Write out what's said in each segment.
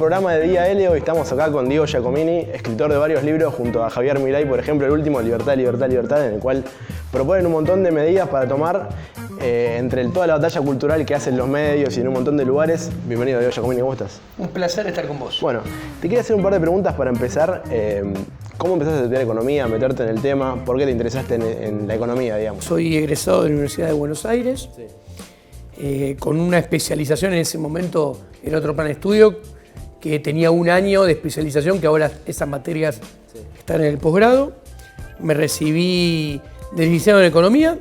programa de Día L. Hoy estamos acá con Diego Giacomini, escritor de varios libros junto a Javier Milei, por ejemplo, el último, Libertad, Libertad, Libertad, en el cual proponen un montón de medidas para tomar entre toda la batalla cultural que hacen los medios y en un montón de lugares. Bienvenido, Diego Giacomini, ¿cómo estás? Un placer estar con vos. Bueno, te quería hacer un par de preguntas para empezar. ¿Cómo empezaste a estudiar economía, a meterte en el tema? ¿Por qué te interesaste en la economía, digamos? Soy egresado de la Universidad de Buenos Aires, con una especialización en ese momento en otro plan de estudio, que tenía un año de especialización, que ahora esas materias están en el posgrado. Me recibí de licenciado en economía,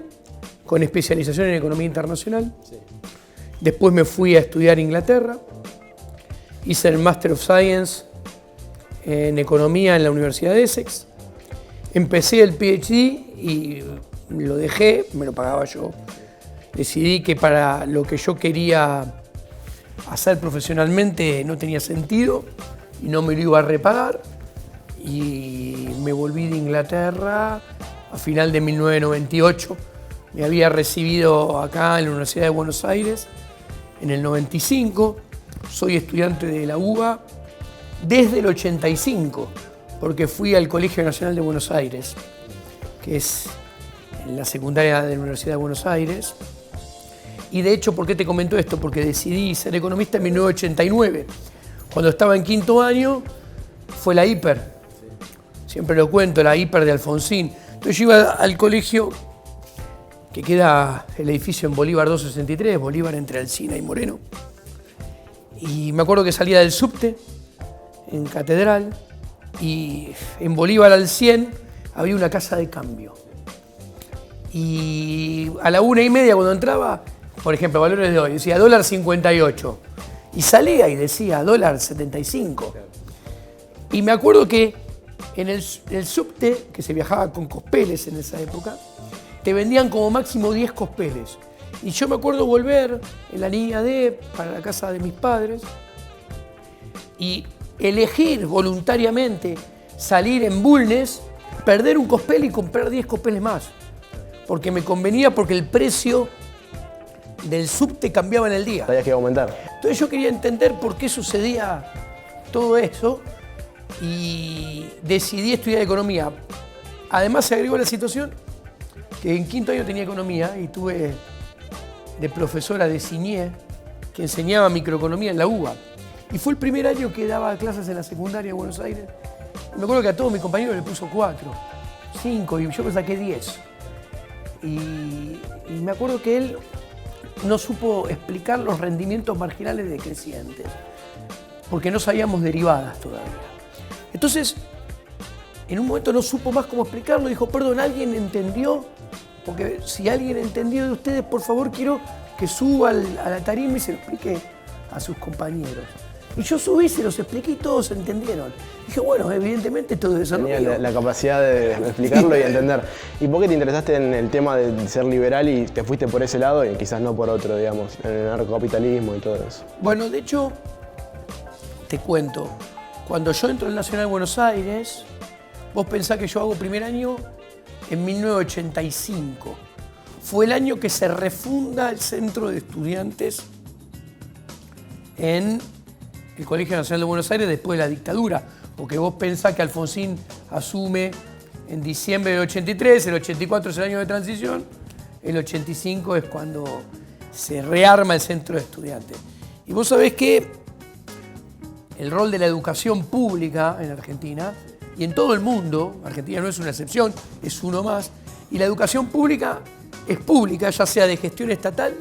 con especialización en economía internacional. Después me fui a estudiar a Inglaterra, hice el Master of Science en economía en la Universidad de Essex. Empecé el PhD y lo dejé, me lo pagaba yo. Decidí que para lo que yo quería hacer profesionalmente no tenía sentido y no me lo iba a repagar. Y me volví de Inglaterra a final de 1998. Me había recibido acá en la Universidad de Buenos Aires en el 95. Soy estudiante de la UBA desde el 85, porque fui al Colegio Nacional de Buenos Aires, que es la secundaria de la Universidad de Buenos Aires. Y de hecho, ¿por qué te comento esto? Porque decidí ser economista en 1989. Cuando estaba en quinto año, fue la hiper. Siempre lo cuento, la hiper de Alfonsín. Entonces yo iba al colegio, que queda el edificio en Bolívar 263, Bolívar entre Alsina y Moreno. Y me acuerdo que salía del subte, en Catedral, y en Bolívar al 100 había una casa de cambio. Y a la 1:30 cuando entraba, por ejemplo, valores de hoy, decía $58. Y salía y decía $75. Y me acuerdo que en el subte, que se viajaba con cospeles en esa época, te vendían como máximo 10 cospeles. Y yo me acuerdo volver en la línea D para la casa de mis padres y elegir voluntariamente salir en Bulnes, perder un cospel y comprar 10 cospeles más. Porque me convenía, porque el precio del subte cambiaba en el día. Sabías que iba a aumentar. Entonces yo quería entender por qué sucedía todo eso y decidí estudiar economía. Además se agregó la situación que en quinto año tenía economía y tuve de profesora de Signé, que enseñaba microeconomía en la UBA. Y fue el primer año que daba clases en la secundaria de Buenos Aires. Me acuerdo que a todos mis compañeros le puso 4, 5 y yo me saqué 10. Y me acuerdo que él no supo explicar los rendimientos marginales decrecientes, porque no sabíamos derivadas todavía. Entonces, en un momento no supo más cómo explicarlo, dijo, perdón, ¿alguien entendió? Porque si alguien entendió de ustedes, por favor, quiero que suba a la tarima y se lo explique a sus compañeros. Y yo subí, se los expliqué y todos entendieron. Dije, bueno, evidentemente todo eso no tenía la capacidad de explicarlo y entender. ¿Y por qué te interesaste en el tema de ser liberal y te fuiste por ese lado y quizás no por otro, digamos, en el narcocapitalismo y todo eso? Bueno, de hecho, te cuento, cuando yo entro al Nacional de Buenos Aires, vos pensás que yo hago primer año en 1985. Fue el año que se refunda el Centro de Estudiantes en el Colegio Nacional de Buenos Aires después de la dictadura, porque vos pensás que Alfonsín asume en diciembre del 83, el 84 es el año de transición, el 85 es cuando se rearma el Centro de Estudiantes. Y vos sabés que el rol de la educación pública en Argentina y en todo el mundo, Argentina no es una excepción, es uno más, y la educación pública es pública, ya sea de gestión estatal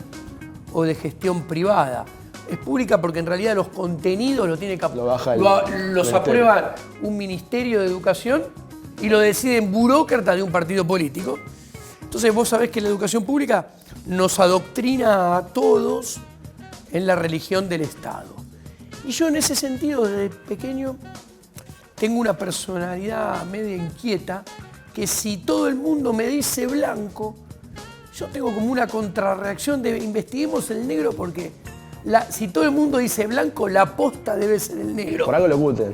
o de gestión privada. Es pública porque en realidad los contenidos los aprueba un ministerio de educación y lo deciden burócratas de un partido político. Entonces vos sabés que la educación pública nos adoctrina a todos en la religión del Estado. Y yo en ese sentido, desde pequeño, tengo una personalidad media inquieta que si todo el mundo me dice blanco, yo tengo como una contrarreacción de investiguemos el negro porque si todo el mundo dice blanco, la posta debe ser el negro. Por algo lo ocultan.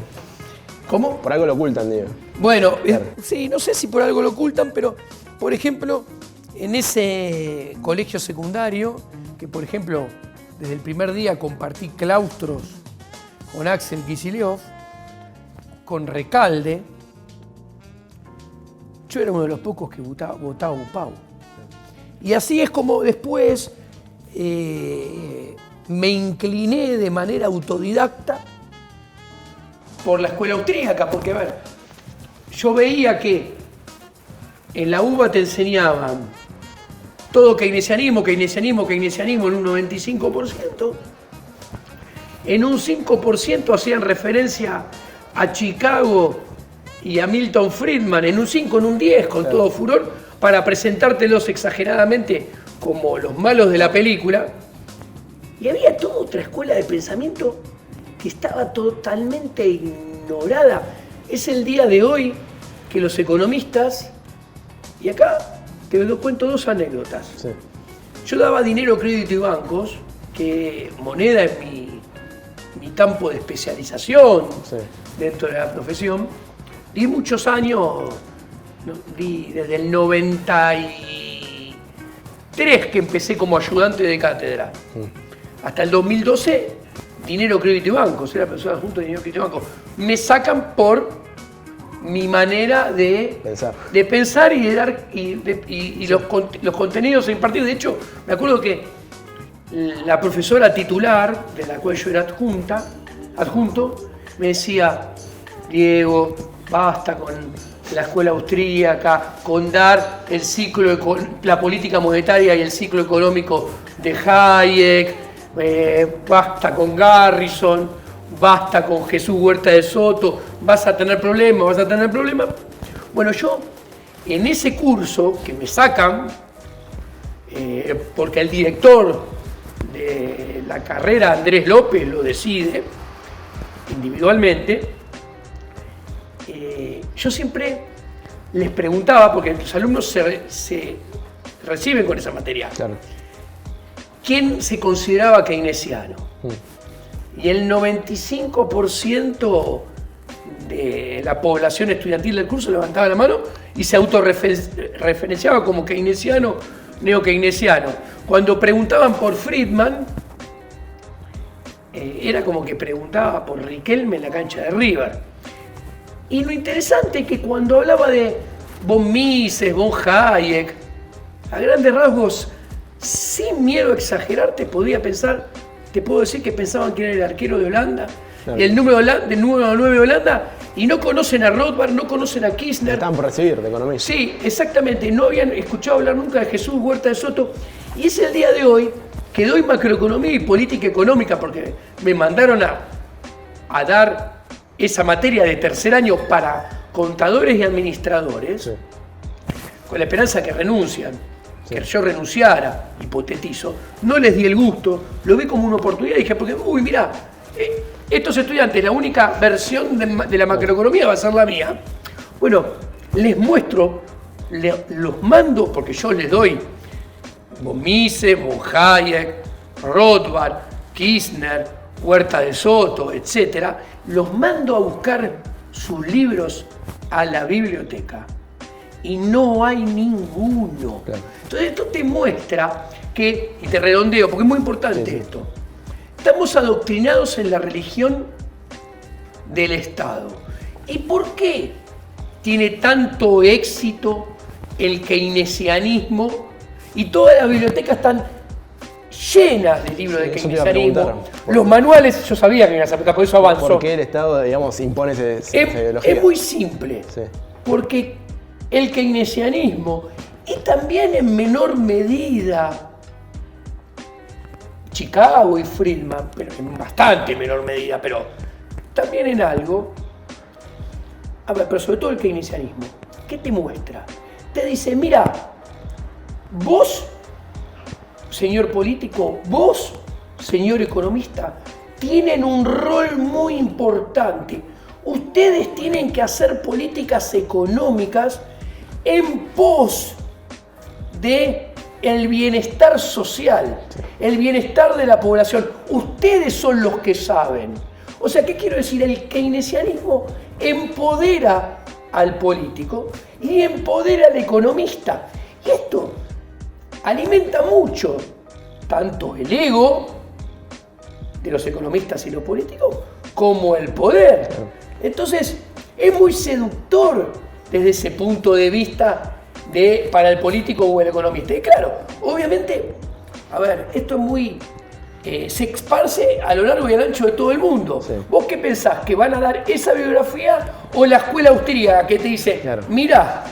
¿Cómo? Por algo lo ocultan, digo. Bueno, claro. Sí, no sé si por algo lo ocultan, pero, por ejemplo, en ese colegio secundario, que por ejemplo, desde el primer día compartí claustros con Axel Kicillof, con Recalde. Yo era uno de los pocos que votaba UPAU. Y así es como después me incliné de manera autodidacta por la escuela austríaca, porque a ver, yo veía que en la UBA te enseñaban todo keynesianismo en un 95%, en un 5% hacían referencia a Chicago y a Milton Friedman, en un 5, en un 10, con todo furor, para presentártelos exageradamente como los malos de la película. Y había toda otra escuela de pensamiento que estaba totalmente ignorada. Es el día de hoy que los economistas, y acá te cuento 2 anécdotas. Sí. Yo daba dinero, crédito y bancos, que moneda es mi campo de especialización dentro de la profesión. Di muchos años, di desde el 93 que empecé como ayudante de cátedra, hasta el 2012, dinero, crédito y bancos, era persona adjunto de dinero, crédito y bancos. Me sacan por mi manera de pensar y de dar y los contenidos a impartir. De hecho, me acuerdo que la profesora titular, de la cual yo era adjunto, me decía: Diego, basta con la escuela austríaca, con dar el ciclo, la política monetaria y el ciclo económico de Hayek, basta con Garrison, basta con Jesús Huerta de Soto, vas a tener problemas. Bueno, yo en ese curso que me sacan, porque el director de la carrera, Andrés López, lo decide individualmente, yo siempre les preguntaba, porque los alumnos se reciben con esa materia, ¿quién se consideraba keynesiano? Y el 95% de la población estudiantil del curso levantaba la mano y se autorreferenciaba como keynesiano, neokeynesiano. Cuando preguntaban por Friedman, era como que preguntaba por Riquelme en la cancha de River. Y lo interesante es que cuando hablaba de von Mises, von Hayek, a grandes rasgos, sin miedo a exagerar, te puedo decir que pensaban que era el arquero de Holanda, y el número 9 de Holanda, y no conocen a Rothbard, no conocen a Kirchner. Están por recibir de economista. Sí, exactamente, no habían escuchado hablar nunca de Jesús Huerta de Soto, y es el día de hoy que doy macroeconomía y política económica, porque me mandaron a dar esa materia de tercer año para contadores y administradores, con la esperanza que renuncian. Que yo renunciara, hipotetizo, no les di el gusto, lo vi como una oportunidad y dije, porque, mirá, estos estudiantes, la única versión de la macroeconomía va a ser la mía. Bueno, les muestro, los mando, porque yo les doy von Mises, von Hayek, Rothbard, Kirchner, Huerta de Soto, etc. Los mando a buscar sus libros a la biblioteca. Y no hay ninguno. Entonces esto te muestra que, y te redondeo, porque es muy importante esto, estamos adoctrinados en la religión del Estado. ¿Y por qué tiene tanto éxito el keynesianismo? Y todas las bibliotecas están llenas de libros de keynesianismo. Los manuales, yo sabía que me ibas a preguntar, por eso avanzo. ¿Por qué el Estado, digamos, impone esa ideología? Es muy simple. Porque el keynesianismo, y también en menor medida Chicago y Friedman, pero en bastante menor medida, pero también en algo, pero sobre todo el keynesianismo, ¿qué te muestra? Te dice, mira, vos, señor político, vos, señor economista, tienen un rol muy importante. Ustedes tienen que hacer políticas económicas en pos de el bienestar social, el bienestar de la población. Ustedes son los que saben. O sea, ¿qué quiero decir? El keynesianismo empodera al político y empodera al economista. Y esto alimenta mucho tanto el ego de los economistas y los políticos como el poder. Entonces, es muy seductor desde ese punto de vista para el político o el economista. Y claro, obviamente, a ver, esto es muy... se esparce a lo largo y al ancho de todo el mundo. Sí. ¿Vos qué pensás? ¿Que van a dar esa biografía o la escuela austríaca que te dice, claro, mirá,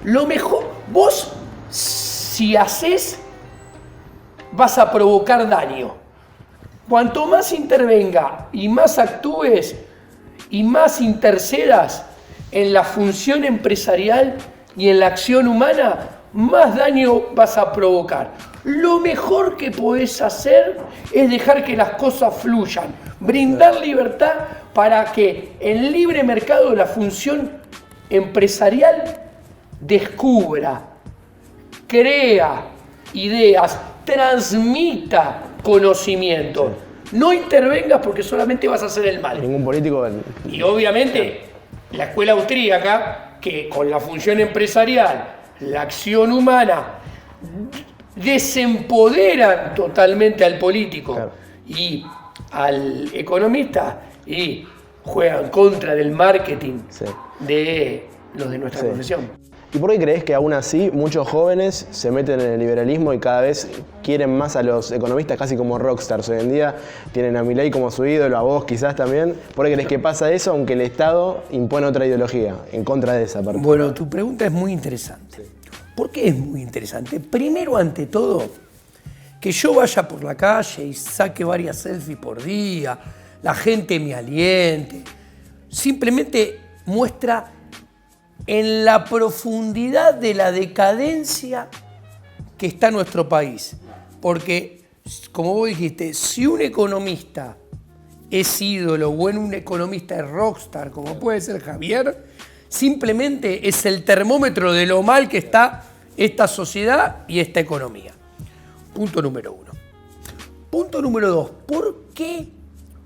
lo mejor, vos si haces, vas a provocar daño. Cuanto más intervenga y más actúes y más intercedas en la función empresarial y en la acción humana, más daño vas a provocar. Lo mejor que podés hacer es dejar que las cosas fluyan, brindar libertad para que el libre mercado, la función empresarial, descubra, crea ideas, transmita conocimiento. No intervengas porque solamente vas a hacer el mal. Ningún político... Y obviamente la escuela austríaca, que con la función empresarial, la acción humana, desempoderan totalmente al político, claro, y al economista y juegan contra del marketing, sí, de los de nuestra, sí, profesión. ¿Y por qué crees que aún así muchos jóvenes se meten en el liberalismo y cada vez quieren más a los economistas casi como rockstars? Hoy en día tienen a Milei como su ídolo, a vos quizás también. ¿Por qué crees que pasa eso aunque el Estado impone otra ideología en contra de esa parte? Bueno, tu pregunta es muy interesante. Sí. ¿Por qué es muy interesante? Primero, ante todo, que yo vaya por la calle y saque varias selfies por día, la gente me aliente, simplemente muestra en la profundidad de la decadencia que está nuestro país. Porque, como vos dijiste, si un economista es ídolo o un economista es rockstar, como puede ser Javier, simplemente es el termómetro de lo mal que está esta sociedad y esta economía. Punto número 1. Punto número 2. ¿Por qué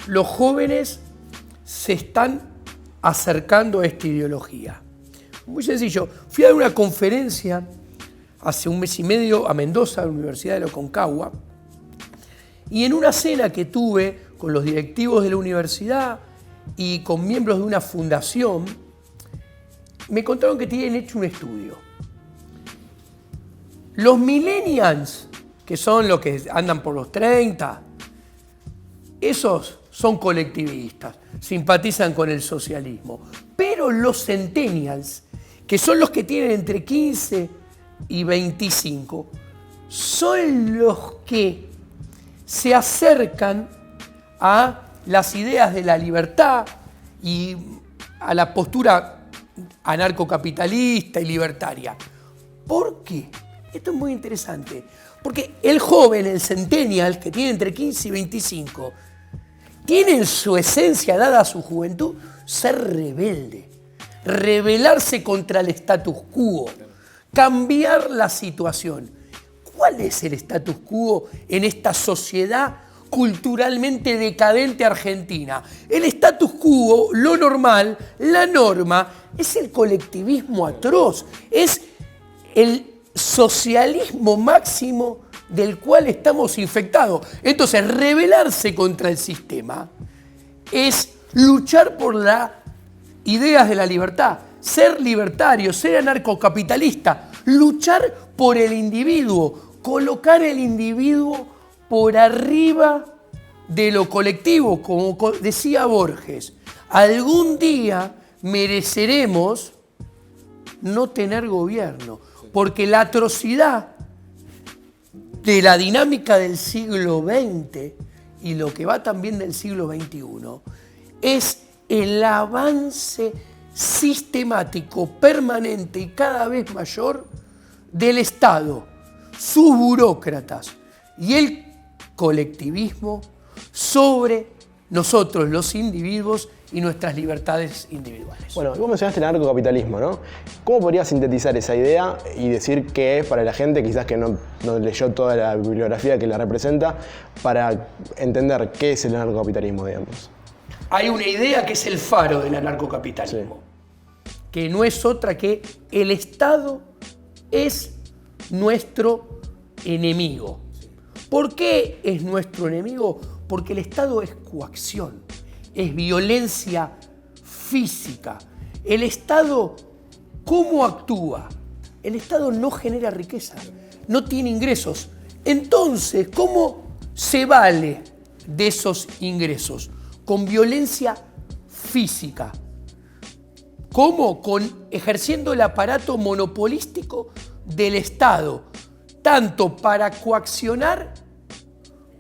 los jóvenes se están acercando a esta ideología? Muy sencillo. Fui a dar una conferencia hace un mes y medio a Mendoza, a la Universidad de la Aconcagua, y en una cena que tuve con los directivos de la universidad y con miembros de una fundación, me contaron que tienen hecho un estudio. Los millennials, que son los que andan por los 30, esos son colectivistas, simpatizan con el socialismo. Pero los centennials, que son los que tienen entre 15 y 25, son los que se acercan a las ideas de la libertad y a la postura anarcocapitalista y libertaria. ¿Por qué? Esto es muy interesante, porque el joven, el centennial, que tiene entre 15 y 25, tiene en su esencia, dada a su juventud, ser rebelde, rebelarse contra el status quo, cambiar la situación. ¿Cuál es el status quo en esta sociedad culturalmente decadente argentina? El status quo, lo normal, la norma, es el colectivismo atroz, es el socialismo máximo del cual estamos infectados. Entonces, rebelarse contra el sistema es luchar por las ideas de la libertad, ser libertario, ser anarcocapitalista, luchar por el individuo, colocar el individuo por arriba de lo colectivo, como decía Borges. Algún día mereceremos no tener gobierno, porque la atrocidad de la dinámica del siglo XX y lo que va también del siglo XXI es el avance sistemático, permanente y cada vez mayor del Estado, sus burócratas y el colectivismo sobre nosotros, los individuos, y nuestras libertades individuales. Bueno, vos mencionaste el anarcocapitalismo, ¿no? ¿Cómo podrías sintetizar esa idea y decir qué es para la gente, quizás que no leyó toda la bibliografía que la representa, para entender qué es el anarcocapitalismo, digamos? Hay una idea que es el faro del anarcocapitalismo, sí, que no es otra que el Estado es nuestro enemigo. ¿Por qué es nuestro enemigo? Porque el Estado es coacción. es violencia física. El Estado, ¿cómo actúa? El Estado no genera riqueza, no tiene ingresos. Entonces, ¿cómo se vale de esos ingresos? Con violencia física. ¿Cómo? Ejerciendo el aparato monopolístico del Estado, tanto para coaccionar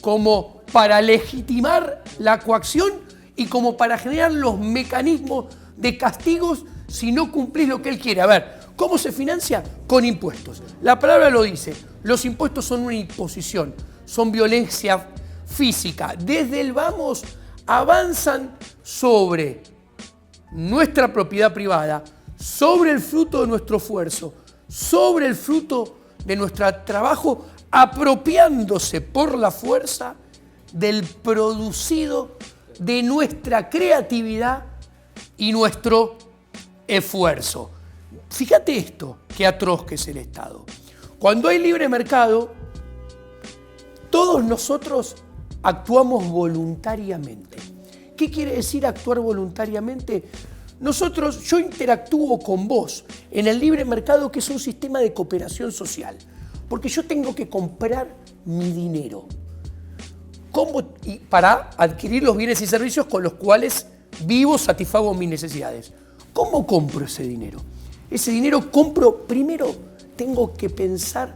como para legitimar la coacción y como para generar los mecanismos de castigos si no cumplís lo que él quiere. A ver, ¿cómo se financia? Con impuestos. La palabra lo dice, los impuestos son una imposición, son violencia física. Desde el vamos avanzan sobre nuestra propiedad privada, sobre el fruto de nuestro esfuerzo, sobre el fruto de nuestro trabajo, apropiándose por la fuerza del producido de nuestra creatividad y nuestro esfuerzo. Fíjate esto, qué atroz que es el Estado. Cuando hay libre mercado, todos nosotros actuamos voluntariamente. ¿Qué quiere decir actuar voluntariamente? Yo interactúo con vos en el libre mercado, que es un sistema de cooperación social, porque yo tengo que comprar mi dinero para adquirir los bienes y servicios con los cuales vivo, satisfago mis necesidades. ¿Cómo compro ese dinero? Ese dinero primero tengo que pensar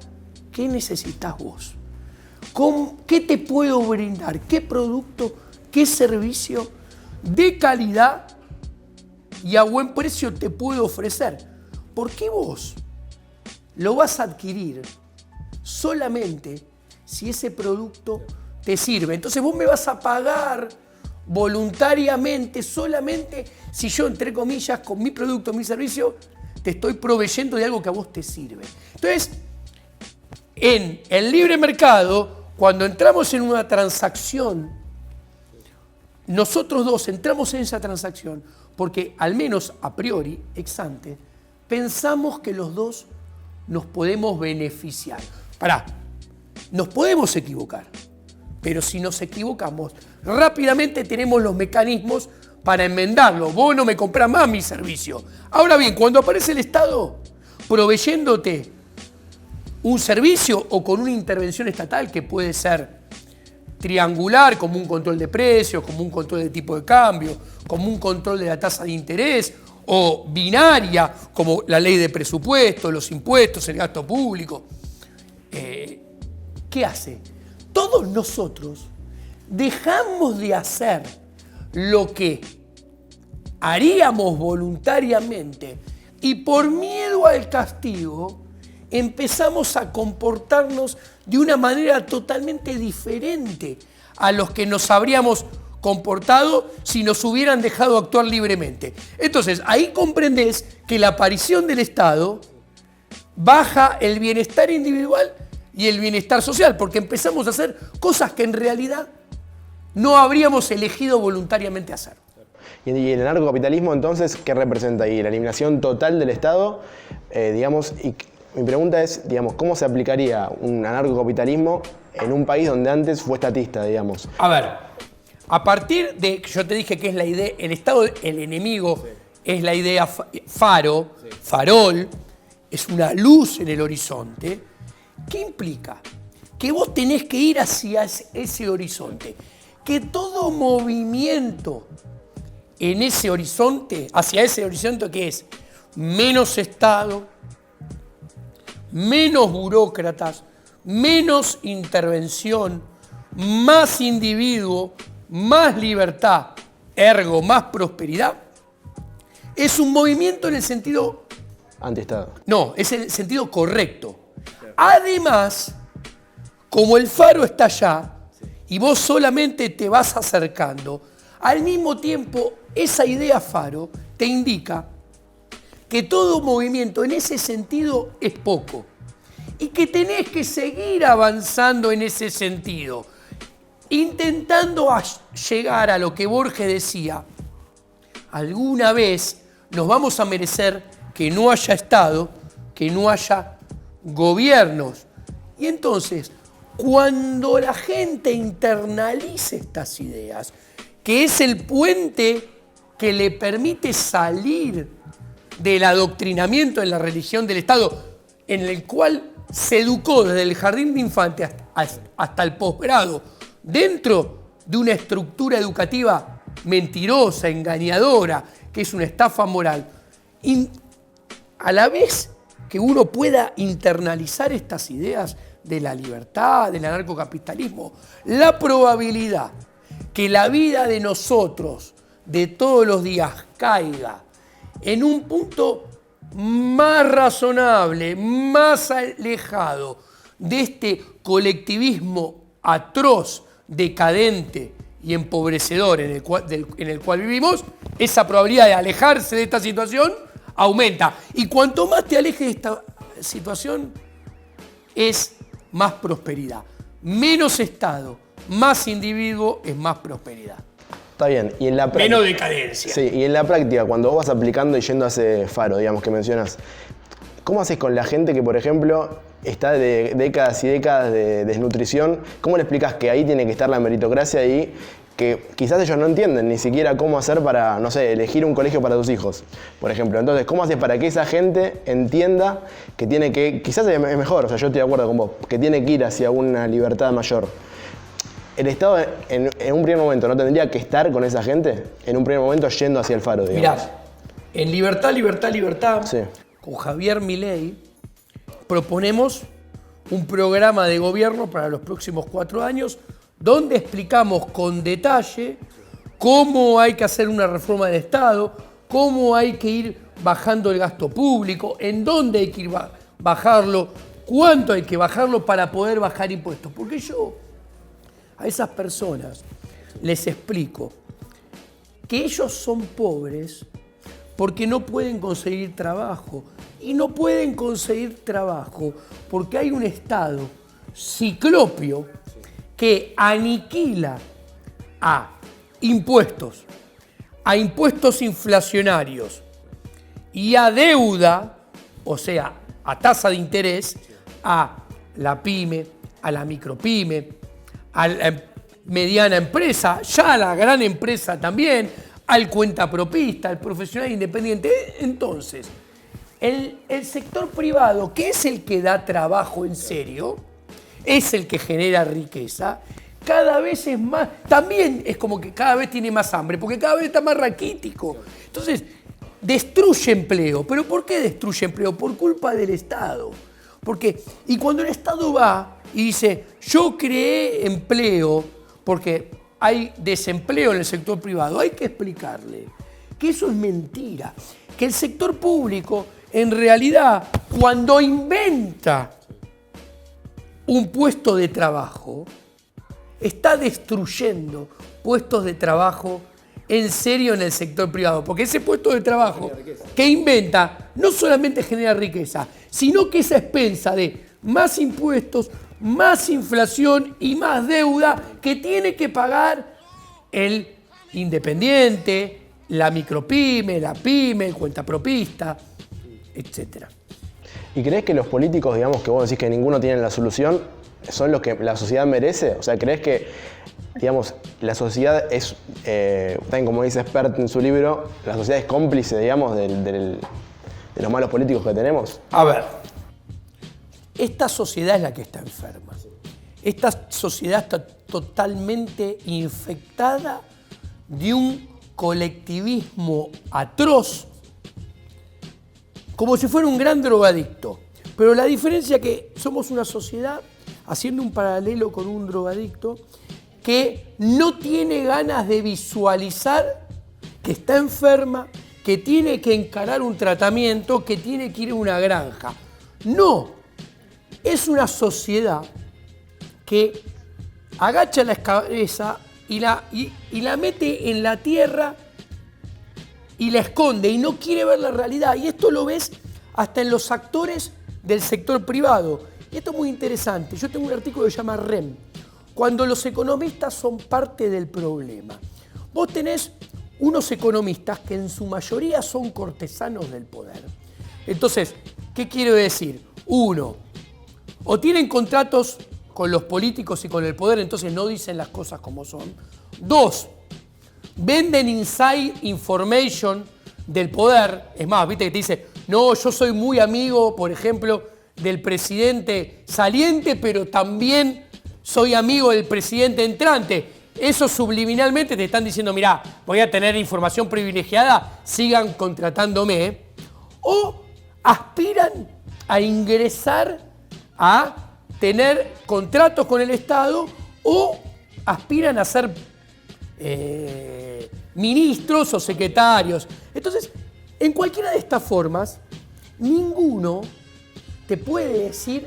qué necesitas vos, qué te puedo brindar, qué producto, qué servicio de calidad y a buen precio te puedo ofrecer. ¿Por qué vos lo vas a adquirir solamente si ese producto te sirve? Entonces vos me vas a pagar voluntariamente solamente si yo, entre comillas, con mi producto, mi servicio, te estoy proveyendo de algo que a vos te sirve. Entonces, en el libre mercado, cuando entramos en una transacción, nosotros dos entramos en esa transacción porque, al menos a priori, ex ante, pensamos que los dos nos podemos beneficiar. Nos podemos equivocar, pero si nos equivocamos, rápidamente tenemos los mecanismos para enmendarlo. Vos no me comprás más mi servicio. Ahora bien, cuando aparece el Estado proveyéndote un servicio o con una intervención estatal que puede ser triangular, como un control de precios, como un control de tipo de cambio, como un control de la tasa de interés, o binaria, como la ley de presupuesto, los impuestos, el gasto público, ¿qué hace? Todos nosotros dejamos de hacer lo que haríamos voluntariamente y por miedo al castigo empezamos a comportarnos de una manera totalmente diferente a los que nos habríamos comportado si nos hubieran dejado actuar libremente. Entonces, ahí comprendés que la aparición del Estado baja el bienestar individual y el bienestar social, porque empezamos a hacer cosas que en realidad no habríamos elegido voluntariamente hacer. Y el anarcocapitalismo, entonces, ¿qué representa ahí? La eliminación total del Estado, y mi pregunta es, ¿cómo se aplicaría un anarcocapitalismo en un país donde antes fue estatista, digamos? A ver, a partir de que yo te dije que es la idea, el Estado, el enemigo, es la idea farol, es una luz en el horizonte. ¿Qué implica? Que vos tenés que ir hacia ese horizonte. Que todo movimiento en ese horizonte, hacia ese horizonte que es menos Estado, menos burócratas, menos intervención, más individuo, más libertad, ergo más prosperidad, es un movimiento en el sentido... Antiestado. No, es en el sentido correcto. Además, como el faro está allá y vos solamente te vas acercando, al mismo tiempo esa idea faro te indica que todo movimiento en ese sentido es poco y que tenés que seguir avanzando en ese sentido, intentando llegar a lo que Borges decía: alguna vez nos vamos a merecer que no haya Estado, que no haya gobiernos. Y entonces, cuando la gente internalice estas ideas, que es el puente que le permite salir del adoctrinamiento en la religión del Estado, en el cual se educó desde el jardín de infantes hasta el posgrado, dentro de una estructura educativa mentirosa, engañadora, que es una estafa moral, a la vez que uno pueda internalizar estas ideas de la libertad, del anarcocapitalismo, la probabilidad que la vida de nosotros, de todos los días, caiga en un punto más razonable, más alejado de este colectivismo atroz, decadente y empobrecedor en el cual vivimos, esa probabilidad de alejarse de esta situación aumenta. Y cuanto más te alejes de esta situación, es más prosperidad. Menos Estado, más individuo, es más prosperidad. Está bien. Y en la menos decadencia. Sí, y en la práctica, cuando vos vas aplicando y yendo a ese faro, digamos, que mencionas, ¿cómo haces con la gente que, por ejemplo, está de décadas y décadas de desnutrición? ¿Cómo le explicas que ahí tiene que estar la meritocracia y que quizás ellos no entienden ni siquiera cómo hacer para, no sé, elegir un colegio para tus hijos, por ejemplo? Entonces, ¿cómo haces para que esa gente entienda que tiene que, quizás es mejor, o sea, yo estoy de acuerdo con vos, que tiene que ir hacia una libertad mayor? ¿El Estado en un primer momento no tendría que estar con esa gente? En un primer momento yendo hacia el faro, digamos. Mirá, en Libertad, Libertad, Libertad, sí, con Javier Milei, proponemos un programa de gobierno para los próximos 4 años donde explicamos con detalle cómo hay que hacer una reforma del Estado, cómo hay que ir bajando el gasto público, en dónde hay que ir bajarlo, cuánto hay que bajarlo para poder bajar impuestos. Porque yo a esas personas les explico que ellos son pobres porque no pueden conseguir trabajo. Y no pueden conseguir trabajo porque hay un Estado ciclópeo que aniquila a impuestos inflacionarios y a deuda, o sea, a tasa de interés, a la pyme, a la micropyme, a la mediana empresa, ya a la gran empresa también, al cuentapropista, al profesional independiente. Entonces, el sector privado, que es el que da trabajo en serio, es el que genera riqueza, cada vez es más, también es como que cada vez tiene más hambre, porque cada vez está más raquítico. Entonces, destruye empleo. ¿Pero por qué destruye empleo? Por culpa del Estado. Porque, y cuando el Estado va y dice, yo creé empleo, porque hay desempleo en el sector privado, hay que explicarle que eso es mentira, que el sector público, en realidad, cuando inventa un puesto de trabajo, está destruyendo puestos de trabajo en serio en el sector privado. Porque ese puesto de trabajo que inventa no solamente genera riqueza, sino que es a expensa de más impuestos, más inflación y más deuda que tiene que pagar el independiente, la micropyme, la pyme, el cuentapropista, etc. ¿Y crees que los políticos, digamos, que vos decís que ninguno tiene la solución, son los que la sociedad merece? O sea, ¿crees que, digamos, la sociedad es, también como dice Spert en su libro, la sociedad es cómplice, digamos, de los malos políticos que tenemos? A ver, esta sociedad es la que está enferma. Esta sociedad está totalmente infectada de un colectivismo atroz, como si fuera un gran drogadicto. Pero la diferencia es que somos una sociedad, haciendo un paralelo con un drogadicto, que no tiene ganas de visualizar que está enferma, que tiene que encarar un tratamiento, que tiene que ir a una granja. No, es una sociedad que agacha la cabeza y la mete en la tierra y la esconde y no quiere ver la realidad. Y esto lo ves hasta en los actores del sector privado. Y esto es muy interesante. Yo tengo un artículo que se llama REM, cuando los economistas son parte del problema. Vos tenés unos economistas que en su mayoría son cortesanos del poder. Entonces, ¿qué quiero decir? Uno, o tienen contratos con los políticos y con el poder, entonces no dicen las cosas como son. Dos, venden inside information del poder. Es más, viste que te dice, no, yo soy muy amigo, por ejemplo, del presidente saliente, pero también soy amigo del presidente entrante. Eso subliminalmente te están diciendo, mirá, voy a tener información privilegiada, sigan contratándome. O aspiran a ingresar a tener contratos con el Estado o aspiran a ser ministros o secretarios. Entonces, en cualquiera de estas formas, ninguno te puede decir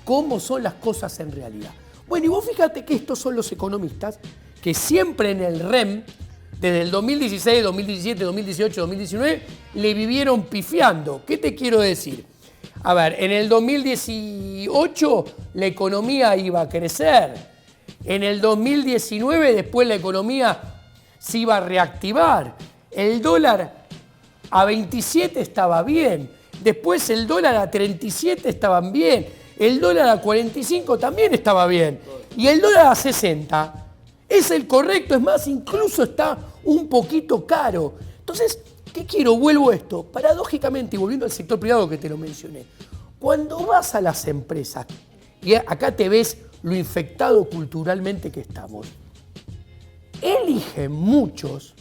cómo son las cosas en realidad. Bueno, y vos fíjate que estos son los economistas que siempre en el REM, desde el 2016, 2017, 2018, 2019, le vivieron pifiando. ¿Qué te quiero decir? A ver, en el 2018 la economía iba a crecer. En el 2019 después la economía se iba a reactivar. El dólar a 27 estaba bien. Después el dólar a 37 estaban bien. El dólar a 45 también estaba bien. Y el dólar a 60 es el correcto. Es más, incluso está un poquito caro. Entonces, ¿qué quiero? Vuelvo a esto. Paradójicamente, y volviendo al sector privado que te lo mencioné, cuando vas a las empresas, y acá te ves lo infectado culturalmente que estamos, eligen muchos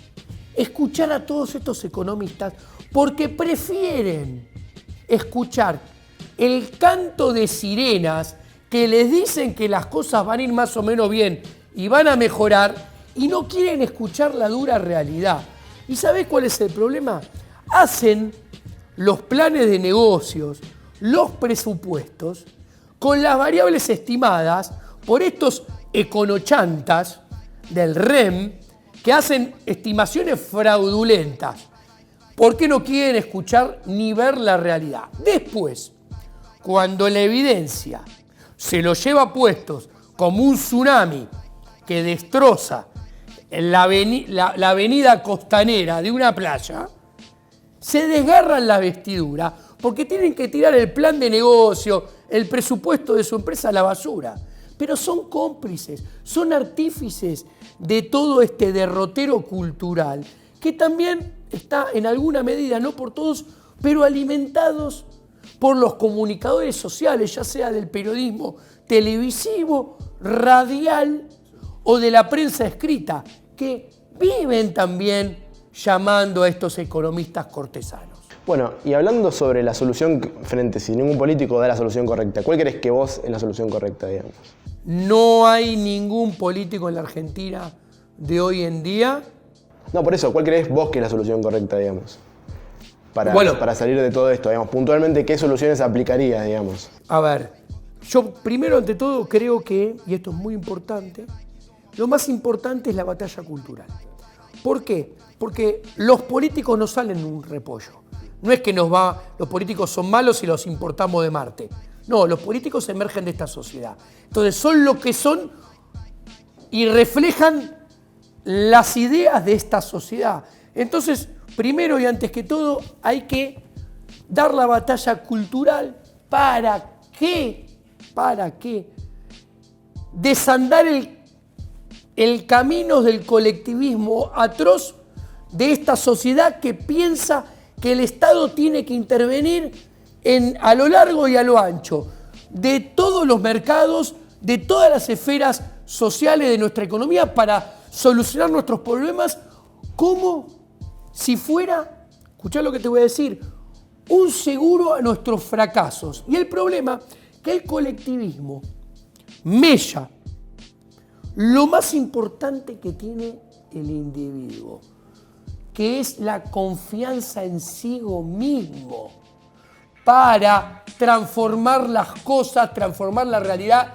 escuchar a todos estos economistas porque prefieren escuchar el canto de sirenas que les dicen que las cosas van a ir más o menos bien y van a mejorar y no quieren escuchar la dura realidad. ¿Y sabés cuál es el problema? Hacen los planes de negocios, los presupuestos, con las variables estimadas por estos econochantas del REM que hacen estimaciones fraudulentas. ¿Por qué no quieren escuchar ni ver la realidad? Después, cuando la evidencia se lo lleva puestos como un tsunami que destroza la avenida costanera de una playa, se desgarran la vestidura porque tienen que tirar el plan de negocio, el presupuesto de su empresa a la basura. Pero son cómplices, son artífices de todo este derrotero cultural que también está en alguna medida, no por todos, pero alimentados por los comunicadores sociales, ya sea del periodismo televisivo, radial o de la prensa escrita, que viven también llamando a estos economistas cortesanos. Bueno, y hablando sobre la solución frente, si ningún político da la solución correcta, ¿cuál crees que vos es la solución correcta, digamos? No hay ningún político en la Argentina de hoy en día. No, por eso, ¿cuál crees vos que es la solución correcta, digamos? Para salir de todo esto, digamos, puntualmente, ¿qué soluciones aplicarías, digamos? A ver, yo primero ante todo creo que, y esto es muy importante, lo más importante es la batalla cultural. ¿Por qué? Porque los políticos no salen en un repollo. No es que los políticos son malos y los importamos de Marte. No, los políticos emergen de esta sociedad. Entonces son lo que son y reflejan las ideas de esta sociedad. Entonces, primero y antes que todo, hay que dar la batalla cultural. ¿Para qué? ¿Para qué? Desandar el camino del colectivismo atroz de esta sociedad que piensa que el Estado tiene que intervenir a lo largo y a lo ancho de todos los mercados, de todas las esferas sociales de nuestra economía para solucionar nuestros problemas como si fuera, escuchá lo que te voy a decir, un seguro a nuestros fracasos. Y el problema es que el colectivismo mella lo más importante que tiene el individuo, que es la confianza en sí mismo, para transformar las cosas, transformar la realidad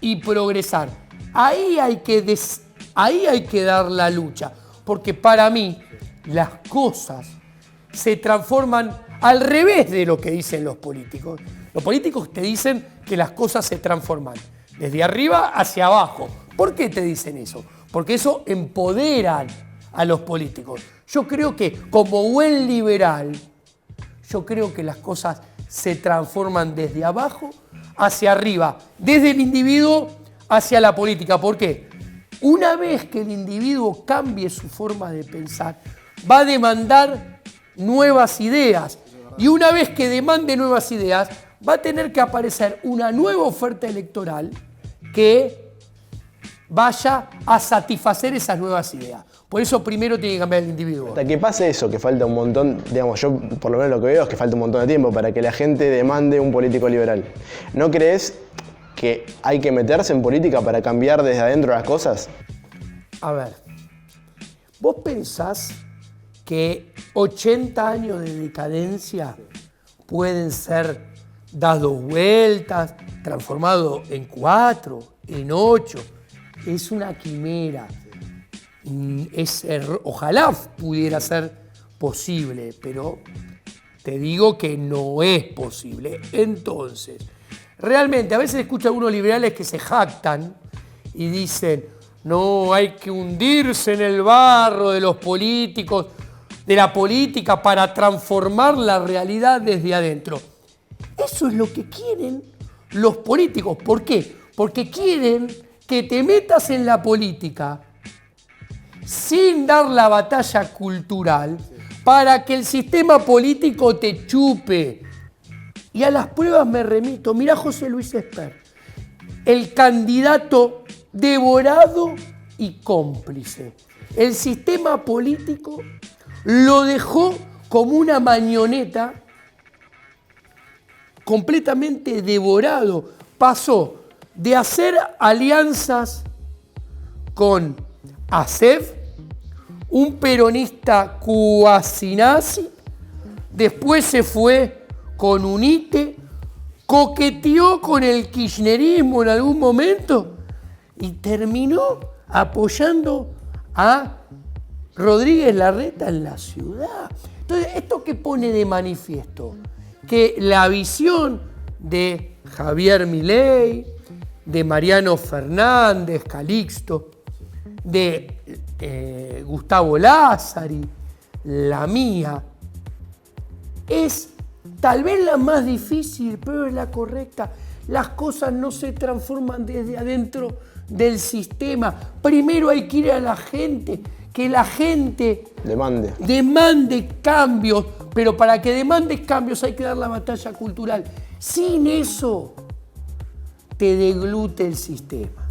y progresar. Ahí hay que dar la lucha, porque para mí las cosas se transforman al revés de lo que dicen los políticos. Los políticos te dicen que las cosas se transforman desde arriba hacia abajo. ¿Por qué te dicen eso? Porque eso empodera a los políticos. Yo creo que como buen liberal, yo creo que las cosas se transforman desde abajo hacia arriba, desde el individuo hacia la política. ¿Por qué? Una vez que el individuo cambie su forma de pensar, va a demandar nuevas ideas. Y una vez que demande nuevas ideas, va a tener que aparecer una nueva oferta electoral que vaya a satisfacer esas nuevas ideas. Por eso primero tiene que cambiar el individuo. Hasta que pase eso, que falta un montón, digamos, yo por lo menos lo que veo es que falta un montón de tiempo para que la gente demande un político liberal. ¿No crees que hay que meterse en política para cambiar desde adentro las cosas? A ver, ¿vos pensás que 80 años de decadencia pueden ser dados vueltas, transformados en 4, en 8? Es una quimera. Ojalá pudiera ser posible, pero te digo que no es posible. Entonces, realmente, a veces escucho a algunos liberales que se jactan y dicen, no, hay que hundirse en el barro de los políticos, de la política para transformar la realidad desde adentro. Eso es lo que quieren los políticos. ¿Por qué? Porque quieren que te metas en la política sin dar la batalla cultural para que el sistema político te chupe. Y a las pruebas me remito. Mirá José Luis Espert, el candidato devorado y cómplice. El sistema político lo dejó como una marioneta completamente devorado. Pasó de hacer alianzas con ASEF, un peronista cuasi nazi, después se fue con UNITE, coqueteó con el kirchnerismo en algún momento y terminó apoyando a Rodríguez Larreta en la ciudad. Entonces, ¿esto qué pone de manifiesto? Que la visión de Javier Milei, de Mariano Fernández, Calixto, de Gustavo Lázari, la mía, es tal vez la más difícil, pero es la correcta. Las cosas no se transforman desde adentro del sistema. Primero hay que ir a la gente, que la gente demande cambios, pero para que demande cambios hay que dar la batalla cultural. Sin eso, te deglute el sistema.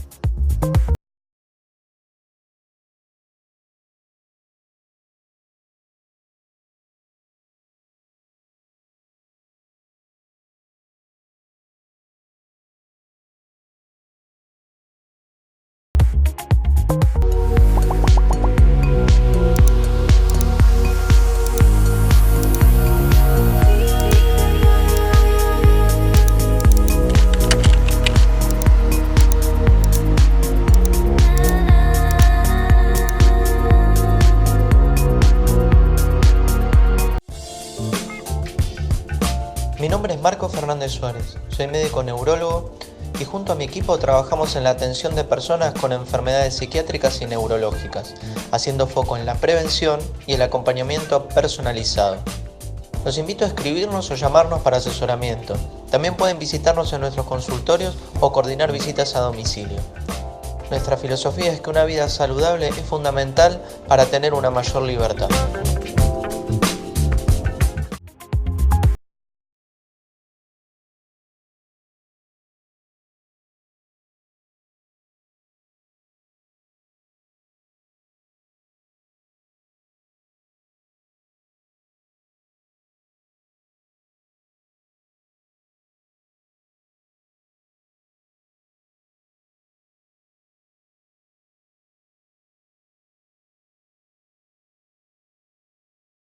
Mi nombre es Marco Fernández Suárez, soy médico neurólogo y junto a mi equipo trabajamos en la atención de personas con enfermedades psiquiátricas y neurológicas, haciendo foco en la prevención y el acompañamiento personalizado. Los invito a escribirnos o llamarnos para asesoramiento. También pueden visitarnos en nuestros consultorios o coordinar visitas a domicilio. Nuestra filosofía es que una vida saludable es fundamental para tener una mayor libertad.